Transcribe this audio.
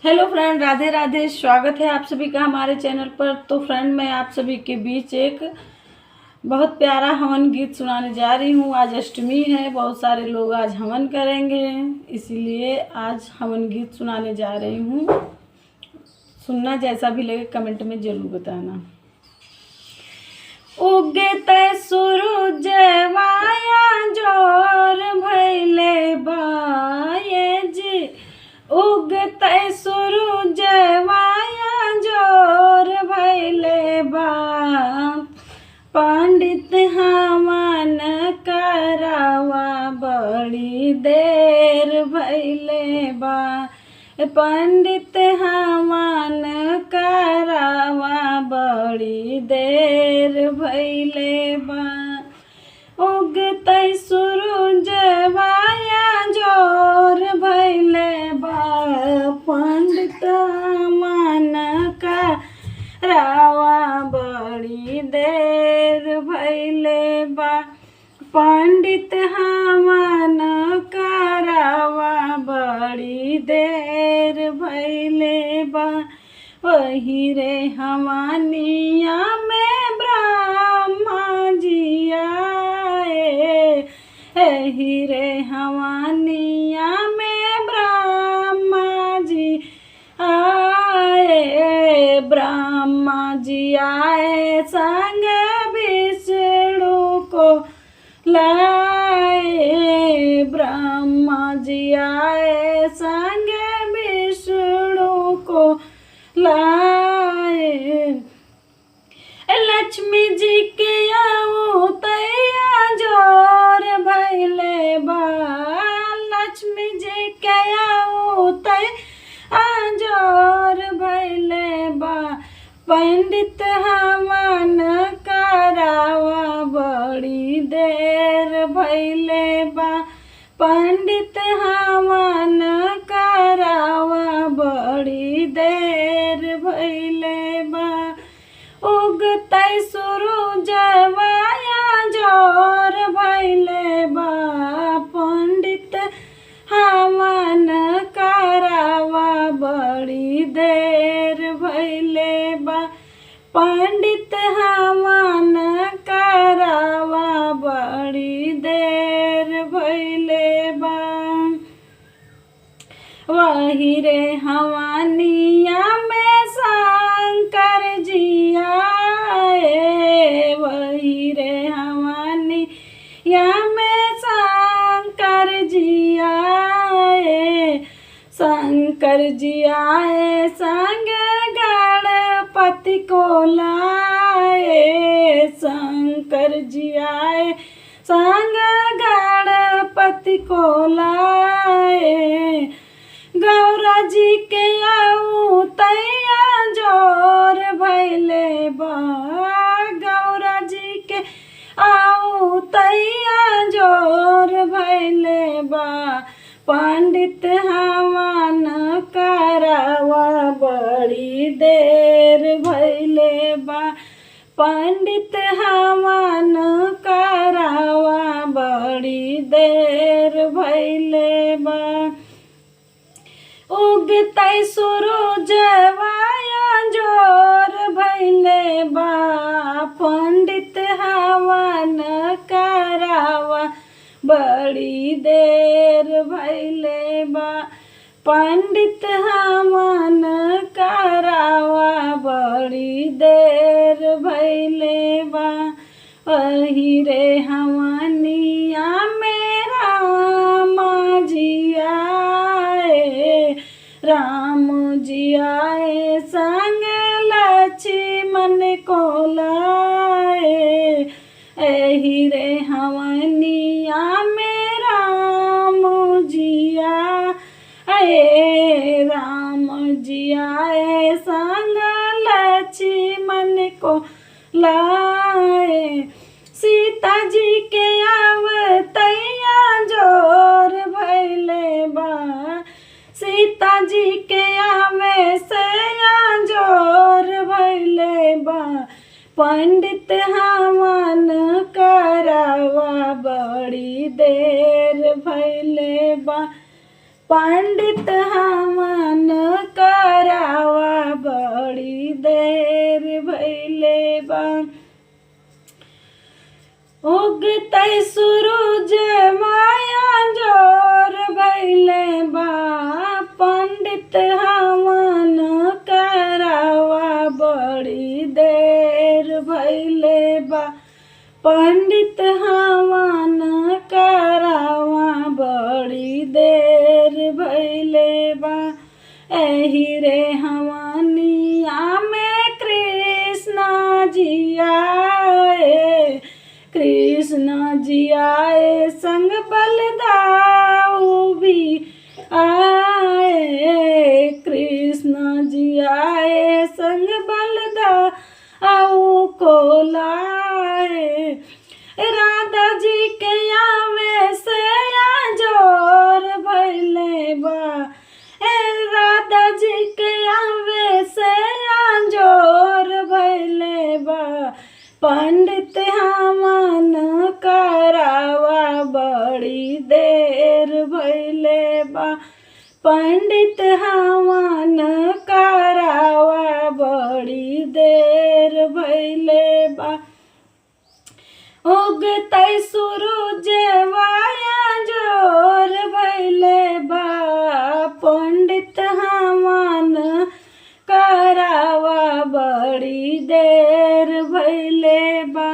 Hello friend, Radhe Radhe. स्वागत है आप सभी का हमारे चैनल पर। तो फ्रेंड, मैं आप सभी के बीच एक बहुत प्यारा हवन गीत सुनाने जा रही हूँ। आज अष्टमी है, बहुत सारे लोग आज हवन करेंगे, इसीलिए आज हवन गीत सुनाने जा रही हूँ। सुनना, जैसा भी लगे कमेंट में जरूर बताना। उगते सूरज वाया जोर भैले बाये जी, उगते सूरज वाया जोर भैले बा, पंडित हवन करावा बड़ी देर भैले बा, पंडित हवन करावा बड़ी देर भैले बा, उगते सूरज वाया जोर भैले बा, पंडित हवन करावा बड़ी देर भैले बा, पंडित हवन करावा बड़ी देर भैले बा। वही रे हवानिया में ब्रह्मा जी आए, वही रे हवानिया में ब्रह्मा जी आए, ब्रह्मा जी आए संग विष्णु को लाए, ब्रह्मा जी आए संग विष्णु को लाए, लक्ष्मी जी के आओ तैया जोर भैले बा, लक्ष्मी जी के आओ तैया जोर भैले बा, पंडित हवन करावा बड़ी देर भैले बा, पंडित हवन करावा बड़ी देर भैले बा, उगते सूरज वाया जोर भैले बा, पंडित हवन करावा बड़ी देर भैले बा, पंडित हवन करावा बड़ी देर भैले बा। वही रे हवानिया में शंकर जी आए, वही रे हवानिया में शंकर जी आए, शंकर जी आए संग गणपति को लाए, शंकर जी आए संग गणपति को लाए, गौरा जी के आऊ तैया जोर भैले बा, गौरा जी के आऊ तैया जोर भैले बा, पंडित हवन करावा बड़ी देर भैले बा, पंडित हवन करावा बड़ी देर भैले बा, उगते सूरज वाया जोर भैले बा, पंडित हवन करावा बड़ी देर भैले बा, पंडित हवन करावा बड़ी देर भैले बा, वही रे हवानिया में रामा जी आए, राम जी आए संग लक्ष्मण को लाए, एही रे हवानिया में राम जी आए, राम जी आए संग लक्ष्मण को लाए, सीता जी के आवतैया जोर भैले बा, सीता जी के आवे से जोर भैले बा, पंडित हवन करावा बड़ी देर भैले बा, पंडित हवन का एही रे हवनिया में कृष्ण जी आए, कृष्ण जी आए संग बलदाऊ भी आए, कृष्ण जी आए संग बलदाऊ को लाए। राधा जी के आवे से जोर भैले बा, राधा जी के आवे से जोर भैले बा। पंडित हमन करावा बड़ी देर भैले बा, पंडित हमन करावा बड़ी देर भैले बा। उगतै सूरज वाया जोर भैले बा, पंडित हमन करावा बड़ी देर भैले बा।